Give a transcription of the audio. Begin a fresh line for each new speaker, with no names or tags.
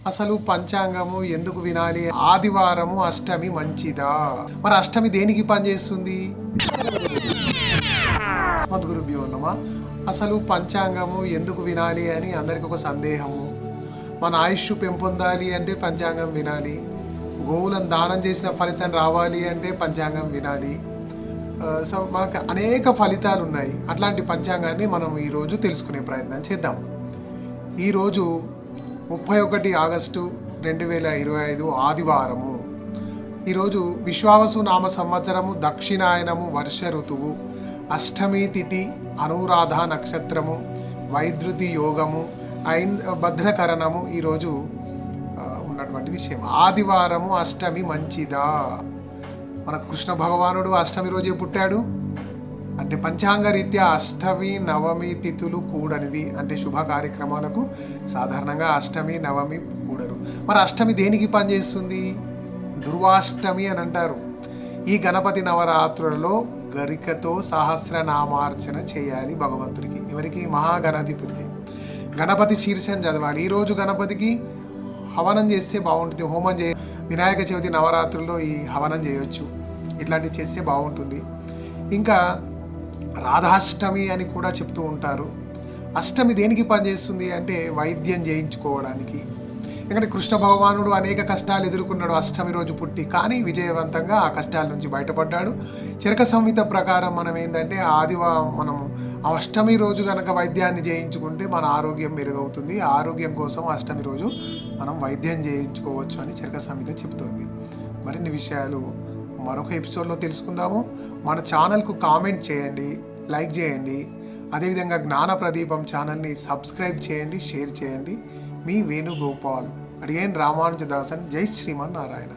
అసలు పంచాంగము ఎందుకు వినాలి? ఆదివారము అష్టమి మంచిదా? మరి అష్టమి దేనికి పనిచేస్తుంది? గురుభ్యో నమః. అసలు పంచాంగము ఎందుకు వినాలి అని అందరికి ఒక సందేహము. మన ఆయుష్ పెంపొందాలి అంటే పంచాంగం వినాలి. గోవులను దానం చేసిన ఫలితం రావాలి అంటే పంచాంగం వినాలి. సో మనకు అనేక ఫలితాలు ఉన్నాయి. అట్లాంటి పంచాంగాన్ని మనం ఈరోజు తెలుసుకునే ప్రయత్నం చేద్దాం. ఈరోజు 31 ఆగస్టు 2025 ఆదివారము. ఈరోజు విశ్వావసు నామ సంవత్సరము, దక్షిణాయనము, వర్ష ఋతువు, అష్టమి తిథి, అనురాధ నక్షత్రము, వైద్యుతి యోగము, భద్రకరణము ఈరోజు ఉన్నటువంటి విషయం. ఆదివారము అష్టమి మంచిదా? మన కృష్ణ భగవానుడు అష్టమి రోజే పుట్టాడు అంటే పంచాంగ రీత్యా అష్టమి నవమి తిథులు కూడనివి. అంటే శుభ కార్యక్రమాలకు సాధారణంగా అష్టమి నవమి కూడరు. మరి అష్టమి దేనికి పనిచేస్తుంది? దుర్వాష్టమి అని అంటారు. ఈ గణపతి నవరాత్రులలో గరికతో సహస్రనామార్చన చేయాలి భగవంతుడికి. ఎవరికి? మహాగణాధిపతికి. గణపతి శీర్షం చదవాలి. ఈరోజు గణపతికి హవనం చేస్తే బాగుంటుంది. హోమం వినాయక చవితి నవరాత్రుల్లో ఈ హవనం చేయొచ్చు. ఇట్లాంటివి చేస్తే బాగుంటుంది. ఇంకా రాధాష్టమి అని కూడా చెప్తూ ఉంటారు. అష్టమి దేనికి పనిచేస్తుంది అంటే వైద్యం చేయించుకోవడానికి. ఎందుకంటే కృష్ణ భగవానుడు అనేక కష్టాలు ఎదుర్కొన్నాడు అష్టమి రోజు పుట్టి, కానీ విజయవంతంగా ఆ కష్టాల నుంచి బయటపడ్డాడు. చరక సంహిత ప్రకారం మనం ఏంటంటే మనము అష్టమి రోజు కనుక వైద్యాన్ని చేయించుకుంటే మన ఆరోగ్యం మెరుగవుతుంది. ఆరోగ్యం కోసం అష్టమి రోజు మనం వైద్యం చేయించుకోవచ్చు అని చరక సంహిత చెబుతుంది. మరిన్ని విషయాలు మరొక ఎపిసోడ్లో తెలుసుకుందాము. మన ఛానల్కు కామెంట్ చేయండి, లైక్ చేయండి. అదేవిధంగా జ్ఞాన ప్రదీపం ఛానల్ని సబ్స్క్రైబ్ చేయండి, షేర్ చేయండి. మీ వేణుగోపాల్. అడిగేన్ రామానుజదాసన్. జై శ్రీమన్నారాయణ.